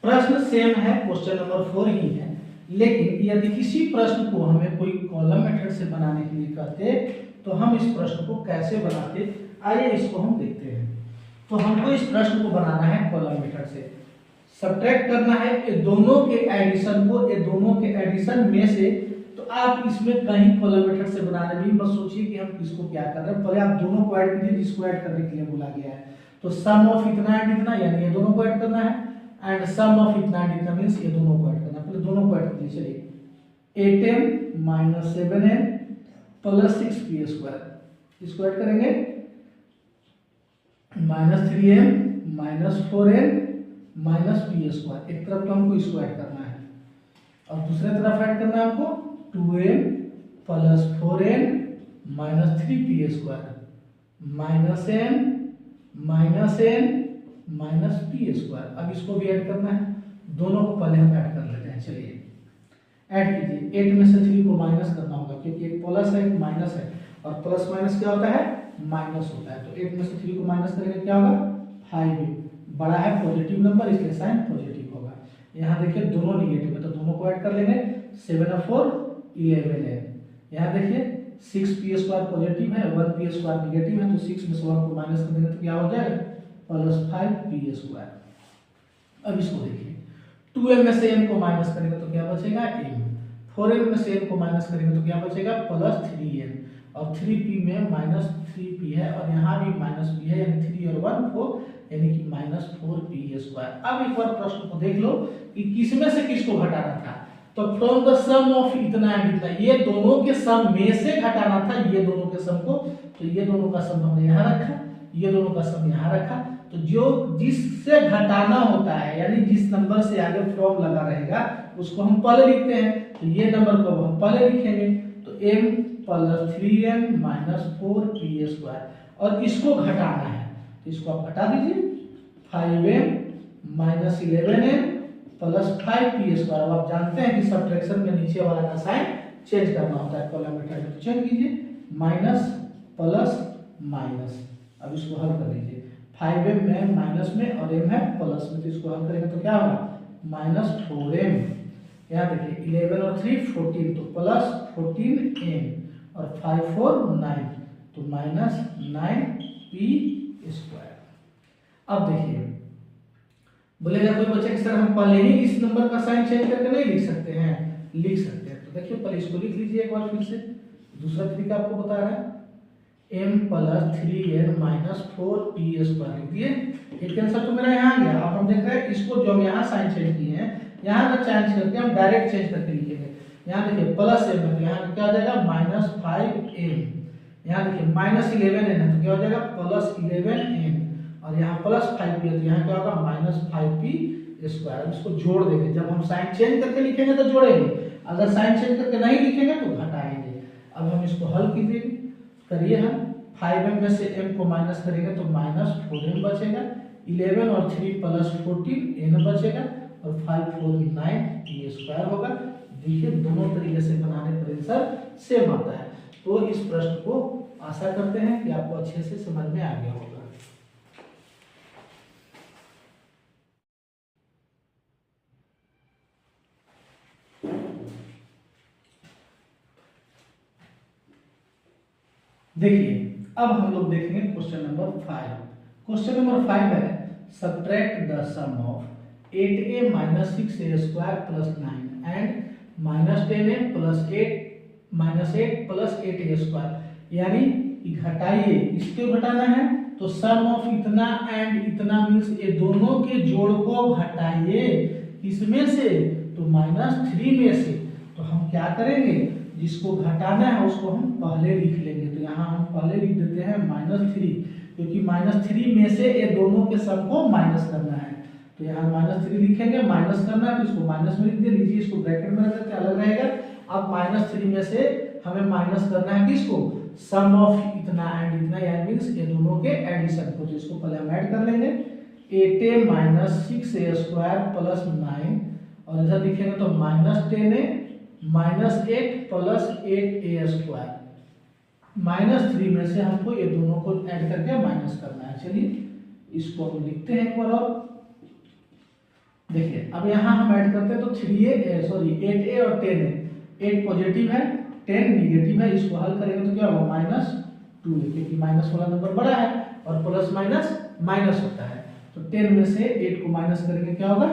प्रश्न सेम है, question number 4 ही है, लेकिन यदि किसी प्रश्न को हमें कोई कॉलम मेथड से बनाने के लिए कहते तो हम इस प्रश्न को कैसे बनाते, आइए इसको हम देखते हैं। तो हमको इस प्रश्न को बनाना है कॉलम मेथड से, सब्ट्रैक्ट करना है ये दोनों के एडिशन को, ये दोनों के एडिशन में से। तो आप इसमें कहीं कॉलम मेथड से बनाने में बस सोचिए कि हम किसको क्या कर रहे हैं, पहले आप दोनों को ऐड कीजिए जिसको ऐड करने के लिए बोला गया है। तो सम ऑफ इतना एंड इतना, यानी ये दोनों को ऐड करना है, एंड सम ऑफ इतना एंड इतना मींस ये दोनों को ऐड करना है। पहले दोनों को ऐड कीजिए, चलिए 8m minus 7n plus 6p², इसको ऐड करेंगे minus 3m minus 4n minus p²। एक तरफ तो हमको इसको ऐड करना है और दूसरे तरफ ऐड करना है हमको 2m plus 4n minus 3p² minus n minus n minus p²। अब इसको भी ऐड करना है, दोनों को पहले हम ऐड कर लेते हैं। चलिए ऐड कीजिए, 8 में से 3 को माइनस करना होगा क्योंकि एक प्लस है एक माइनस है, और प्लस माइनस क्या होता है, माइनस होता है। तो 8 में से 3 को माइनस करेंगे क्या होगा, 5। बड़ा है पॉजिटिव नंबर इसलिए साइन पॉजिटिव होगा। यहाँ देखिए दोनों निगेटिव है तो दोनों को ऐड कर लेंगे, 7 और 4 11n। यहाँ देखिए 6p² पॉजिटिव है, 1p² निगेटिव है, तो 6 में से 1 को माइनस कर देंगे तो क्या हो जाएगा, प्लस 5p²। अब इसको देखिए 2m में से n को माइनस करेंगे तो क्या बचेगा, m। 4m में से n को माइनस करेंगे तो क्या बचेगा, प्लस 3n। और 3p में माइनस 3p है और यहाँ भी माइनस p है, यानी 3 और 1 4, यानी कि माइनस 4p²। अब एक बार प्रश्न को देख लो कि किसमें से किसको घटाना था। तो फ्रॉम द सम ऑफ इतना एंड इतना, ये दोनों के सम में से घटाना था ये दोनों के सम को। तो ये दोनों का सम हमने यहाँ रखा, ये दोनों का सम यहाँ रखा। तो जो जिससे घटाना होता है, यानी जिस नंबर से आगे फ्रॉम लगा रहेगा उसको हम पहले लिखते हैं। तो ये नंबर को हम पहले लिखेंगे, तो m plus 3n minus 4p²। और इसको घटाना है तो इसको आप घटा दीजिए, 5m minus 11n plus 5p²। अब आप जानते हैं कि सब्ट्रैक्शन में नीचे वाला का साइन चेंज करना होता है कॉलम मेथड में। तो चेंज कीजिए, माइनस प्लस माइनस। अब इसको हल कर दीजिए, 5m में माइनस में और m है प्लस में, तो इसको हल करेंगे तो क्या होगा, माइनस 4m। यहाँ देखिए 11 और 3 14, तो प्लस 14m और 5 4 9, तो माइनस 9p²। अब देखिए बोलेगा कोई बच्चा कि सर हम पहले ही इस नंबर का साइन चेंज करके नहीं लिख सकते हैं, लिख सकते हैं। तो देखिए पहले इसको लिख लीजिए एक बार फिर से, दूसरा तरीका आपको बता रहा है, m plus 3n minus 4p² लिख दिए। एक आंसर तो मेरा यहाँ गया। अब हम देख रहे हैं इसको जो हम यहाँ साइन चेंज किए हैं, यहाँ का चेंज करके हम डायरेक्ट चेंज करके लिखेंगे। यहाँ देखिए प्लस m है तो यहाँ क्या हो जाएगा, माइनस 5m। यहाँ देखिए माइनस 11n है तो क्या हो जाएगा, प्लस 11n। और यहाँ प्लस 5p है तो यहाँ क्या होगा, माइनस 5p²। अब इसको जोड़ देंगे, जब हम साइन चेंज करके लिखेंगे तो जोड़ेंगे, अगर साइन चेंज करके नहीं लिखेंगे तो घटाएंगे। अब हम इसको हल कीजिए, करिए हम 5m में से m को माइनस करेंगे तो माइनस 4m बचेगा, 11 और 3 प्लस 14 n बचेगा, और 5 4 9p² होगा। देखिए दोनों तरीके से बनाने पर आंसर सेम आता है। तो इस प्रश्न को आशा करते हैं कि आपको अच्छे से समझ में आ गया होगा। देखिए अब हम लोग देखेंगे क्वेश्चन नंबर 5। क्वेश्चन नंबर 5 है, subtract the sum of 8a minus 6a² plus 9 and minus 10a plus 8 minus 8 plus 8a²। यानी घटाइए, इसको घटाना है तो सम ऑफ इतना एंड इतना मीन्स ये दोनों के जोड़ को घटाइए। इसमें से तो माइनस 3 में से, तो हम क्या करेंगे, जिसको घटाना है उसको हम पहले लिख लेंगे। तो यहाँ हम पहले लिख देते हैं -3, क्योंकि -3 में से ये दोनों के सम को माइनस करना है। तो यहाँ -3 लिखेंगे, माइनस करना है तो इसको माइनस में लिख दिए, लीजिए इसको ब्रैकेट में रख देते हैं, अलग रहेगा। अब -3 में से हमें माइनस करना है किसको, सम ऑफ इतना एंड इतना, यानी मींस ये दोनों के एडिशन को। तो इसको पहले हम ऐड कर लेंगे, 8a माइनस 6a² प्लस 9, और इधर लिखेंगे तो -10a माइनस 8 प्लस 8a²। -3 में से हमको ये दोनों को ऐड करके माइनस करना है। चलिए इसको हम लिखते हैं एक बार और देखिए अब यहाँ हम ऐड करते हैं तो 8a और 10a, 8 पॉजिटिव है 10 निगेटिव है, इसको हल करेंगे तो क्या होगा -2a, क्योंकि माइनस वाला नंबर बड़ा है और प्लस माइनस माइनस होता है, तो 10 में से 8 को माइनस करेंगे क्या होगा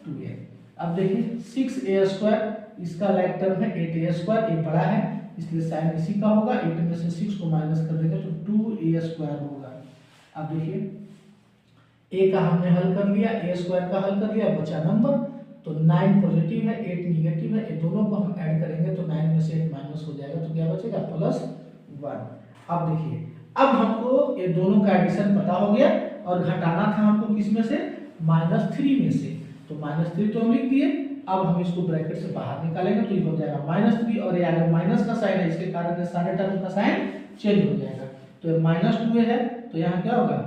2a। अब देखिए 6a², इसका लाइक टर्म है 8a², ये बड़ा है इसलिए साइन इसी का होगा, 8 में से 6 को माइनस कर देंगे तो 2a² होगा। अब देखिए a का हमने हल कर लिया, a² का हल कर लिया, बचा नंबर, तो 9 पॉजिटिव है 8 निगेटिव है, ये दोनों को हम ऐड करेंगे तो 9 में से 8 माइनस हो जाएगा तो क्या बचेगा +1। अब देखिए अब हमको ये दोनों का एडिशन पता हो गया और घटाना था हमको किस में से -3 में से, तो -3 तो हम लिख दिए। अब हम इसको ब्रैकेट से बाहर निकालेंगे तो ये हो जाएगा -3 और ये अगर माइनस का साइन है इसके कारण ये सारे टर्म का साइन चेंज हो जाएगा, तो ये -2a है तो यहाँ क्या होगा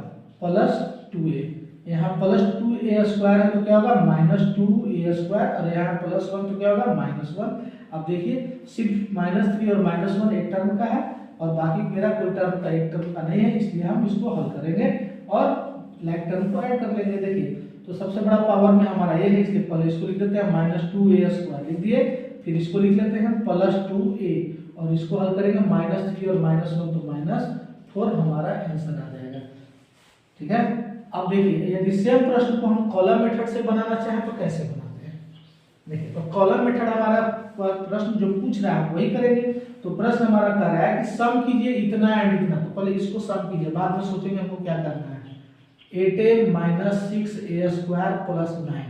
+2a, यहाँ +2a² है तो क्या होगा -2a² और यहाँ +1 तो क्या होगा -1। अब देखिए सिर्फ -3 और -1 एक टर्म का है और बाकी मेरा कोई टर्म का एक टर्म का नहीं है, इसलिए हम इसको हल करेंगे और लाइक टर्म को ऐड कर लेंगे। देखिए तो सबसे बड़ा पावर में हमारा ये है, इसलिए पहले इसको लिख देते हैं -2a² लिख दिए, फिर इसको लिख लेते हैं +2a और इसको हल करेंगे -3 और -1 तो -4 हमारा आंसर आ जाएगा। ठीक है, अब देखिए यदि सेम प्रश्न को हम कॉलम मेथड से बनाना चाहें तो कैसे बनाते हैं। देखिए तो कॉलम मेथड हमारा प्रश्न जो पूछ रहा है वही करेंगे। तो प्रश्न हमारा कह रहा है कि सम कीजिए इतना एंड इतना, तो पहले इसको सम कीजिए, बाद में सोचेंगे हमको क्या करना है। 8a - 6a² + 9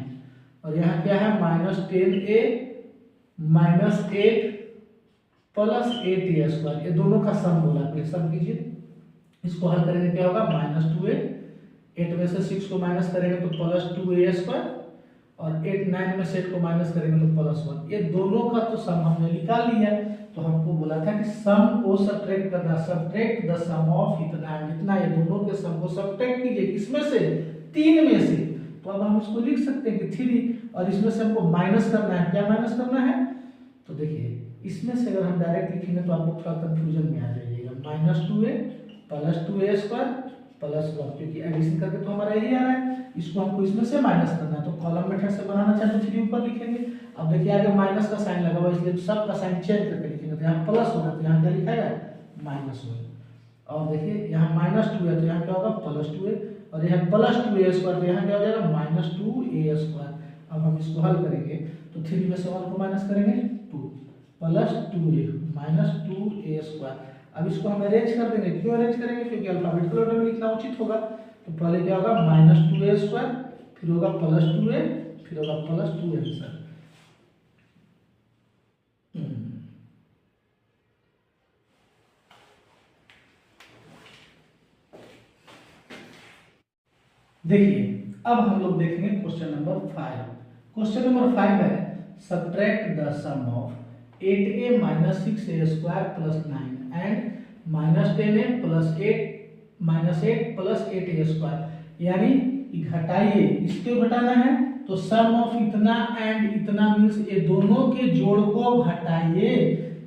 और यहाँ क्या है -10a - 8 + 8a², ये दोनों का सम बोला, फिर सम कीजिए। इसको हल करेंगे क्या होगा -2a, 8 में से 6 को माइनस करेंगे तो +2a² और 9 में से 8 को माइनस करेंगे तो +1, ये दोनों का तो सम हमने निकाल लिया। तो हमको बोला था कि सम को सब्ट्रैक्ट करना, सब्ट्रैक्ट द सम ऑफ इतना एंड इतना, ये दोनों के सम को सब्ट्रैक्ट कीजिए किसमें से 3 में से, तो अब हम इसको लिख सकते हैं कि 3 और इसमें से हमको माइनस करना है, क्या माइनस करना है, तो देखिए इसमें से अगर हम डायरेक्ट लिखेंगे तो आपको थोड़ा कंफ्यूजन में आ जाइएगा, -2a + 2a² +1, क्योंकि एडिशन करके तो हमारा यही आ रहा है, इसको हमको इसमें से माइनस करना है, तो कॉलम मेथड से बनाना चाहे तो 3 ऊपर लिखेंगे। अब देखिए आगे माइनस का साइन लगा हुआ है इसलिए सब का साइन चेंज करके लिखेंगे, तो यहाँ प्लस होगा तो यहाँ क्या लिखाएगा माइनस होगा, और देखिए यहाँ -2 है तो यहाँ क्या होगा +2a और यहाँ +2a² तो यहाँ क्या हो जाएगा -2a²। अब हम इसको हल करेंगे तो 3 में से 1 को माइनस करेंगे 2 +2a - 2a²। अब इसको हम अरेंज कर देंगे, क्यों अरेंज करेंगे, क्योंकि अल्फाबेटिकल ऑर्डर में लिखना उचित होगा। तो पहले क्या होगा -2a², फिर होगा +2a, फिर होगा +2a आंसर। देखिए अब हम लोग देखेंगे क्वेश्चन नंबर 5। क्वेश्चन नंबर 5 है subtract the sum of 8a - 6a² + 9 and -10a + 8 + 8a², यानी घटाइए, इसको घटाना है तो सम ऑफ इतना एंड इतना मींस ये दोनों के जोड़ को घटाइए,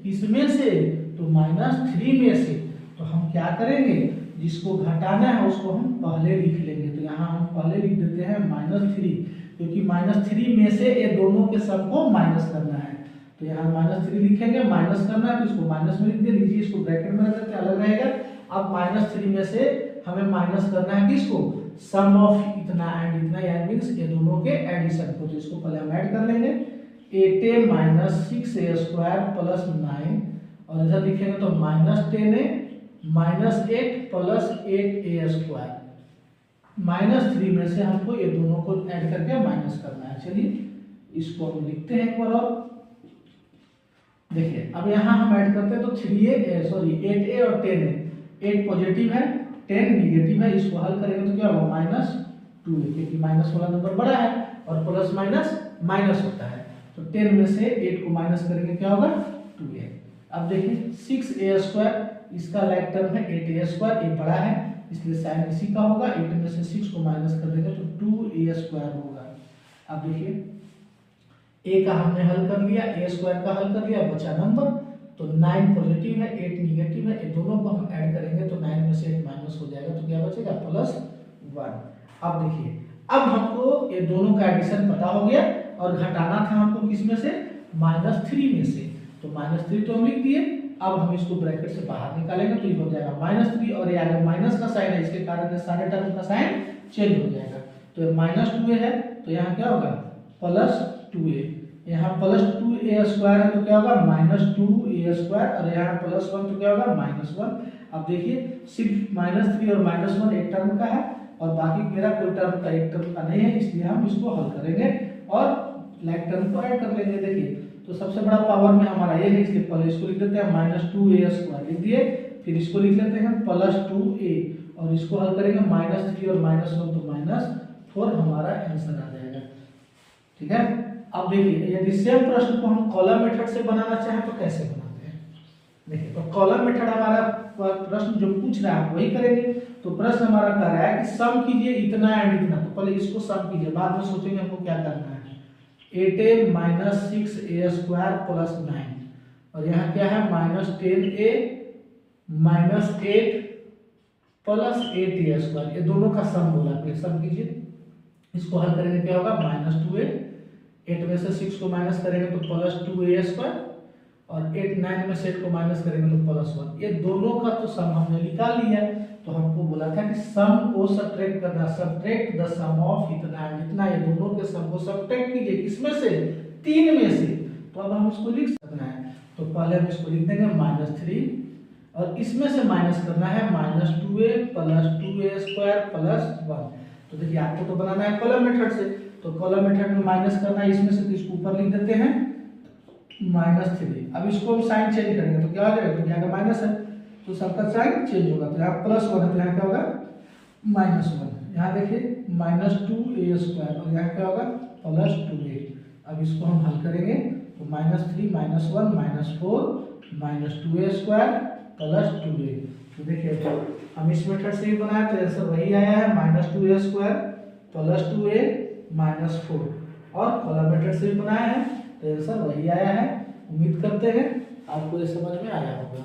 इसमें से तो -3 में से, तो हम क्या करेंगे जिसको घटाना है उसको हम पहले लिख लेंगे, तो यहाँ हम पहले लिख देते हैं -3, क्योंकि -3 में से ये दोनों के सम को माइनस करना है, तो यहाँ -3 लिखेंगे, माइनस करना है तो इसको माइनस में लिख दे लीजिए, इसको ब्रैकेट में रख देते हैं अलग रहेगा। अब -3 में से हमें माइनस करना है किसको, सम ऑफ इतना एंड इतना, यानी मींस ये दोनों के एडिशन को, तो इसको पहले हम ऐड कर लेंगे 8a - 6a² + 9 और इधर लिखेंगे तो -10a - 8 + 8a², -3 में से हमको ये दोनों को ऐड करके माइनस करना है। चलिए इसको हम लिखते हैं एक बार और देखिए, अब यहाँ हम ऐड करते हैं तो 8a और 10a, 8 पॉजिटिव है 10 निगेटिव है, इसको हल करेंगे तो क्या होगा -2a, क्योंकि माइनस वाला नंबर बड़ा है और प्लस माइनस माइनस होता है, तो 10 में से 8 को माइनस करेंगे क्या होगा 2a। अब देखिए 6a², इसका लाइक टर्म है 8a², ये बड़ा है इसलिए साइन इसी का होगा, 8 में से 6 को माइनस कर देंगे तो 2a² होगा। अब देखिए a का हमने हल कर लिया, a² का हल कर लिया, बचा नंबर, तो 9 पॉजिटिव है 8 निगेटिव है, ये दोनों को हम ऐड करेंगे तो 9 में से 8 माइनस हो जाएगा, तो क्या बचेगा +1। अब देखिए अब हमको ये दोनों का एडिशन पता हो गया और घटाना था हमको किसमें से, -3 में से। तो -3 तो हम लिख दिए, अब हम इसको ब्रैकेट से बाहर निकालेंगे तो ये हो जाएगा -3 और ये आगे माइनस का साइन है, इसके कारण सारे टर्म का साइन चेंज हो जाएगा। तो ये -2a है तो यहाँ क्या होगा +2a, यहाँ +2a स्क्वायर है तो क्या होगा -2a स्क्वायर और यहाँ +1 तो क्या होगा -1। अब देखिए सिर्फ -3 और -1 एक टर्म का है और बाकी मेरा कोई टर्म का एक टर्म का नहीं है, इसलिए हम इसको हल करेंगे और लाइक टर्म को ऐड कर लेंगे। देखिए तो सबसे बड़ा पावर में हमारा ये है, इसलिए पहले इसको लिख देते हैं -2a स्क्वायर लिख दिए, फिर इसको लिख लेते हैं +2a और इसको हल करेंगे -3 और -1 तो -4 हमारा आंसर आ जाएगा। ठीक है। अब देखिए यदि सेम प्रश्न को हम कॉलम मेथड से बनाना चाहें तो कैसे बनाते हैं। देखिए तो कॉलम मेथड हमारा प्रश्न जो पूछ रहा है वही करेंगे। तो प्रश्न हमारा कह रहा है कि सम कीजिए इतना एंड इतना, तो पहले इसको सम कीजिए, बाद में सोचेंगे हमको क्या करना है। 8a - 6a स्क्वायर + 9 और यहाँ क्या है -10a - 8 + 8a स्क्वायर, ये दोनों का सम बोला, फिर सम कीजिए। इसको हल करेंगे क्या होगा -2a, 8 में से 6 को माइनस करेंगे तो +2a स्क्वायर और 8 9 में से 8 को माइनस करेंगे तो +1। ये दोनों का तो सम हमने निकाल लिया है। तो हमको बोला था कि सम को सब्ट्रैक्ट करना, सब्ट्रैक्ट द सम ऑफ इतना एंड इतना, ये दोनों के सम को सब्ट्रैक्ट कीजिए किसमें से, 3 में से। तो अब हम इसको लिख सकना है, तो पहले हम इसको लिख देंगे -3 और इसमें से माइनस करना है -2a + 2a स्क्वायर + 1। तो देखिए आपको तो बनाना है कॉलम मेथड से, तो कॉलम मेथड में माइनस करना है इसमें से, तो इसको ऊपर लिख देते हैं -3। अब इसको हम साइन चेंज करेंगे तो क्या हो जाएगा, तो यहाँ का माइनस है तो सबका साइन चेंज होगा, तो यहाँ +1 है तो यहाँ क्या होगा -1। यहाँ देखिए -2a स्क्वायर और यहाँ क्या होगा +2a। अब इसको हम हल करेंगे तो -3 - 1 -4 -2a स्क्वायर +2a। तो देखिए हम इस मेथड से ही बनाए तो आंसर वही आया है -2a स्क्वायर +2a -4, और कॉलम मेथड से भी बनाया है तो आंसर वही आया है। उम्मीद करते हैं आपको ये समझ में आया होगा।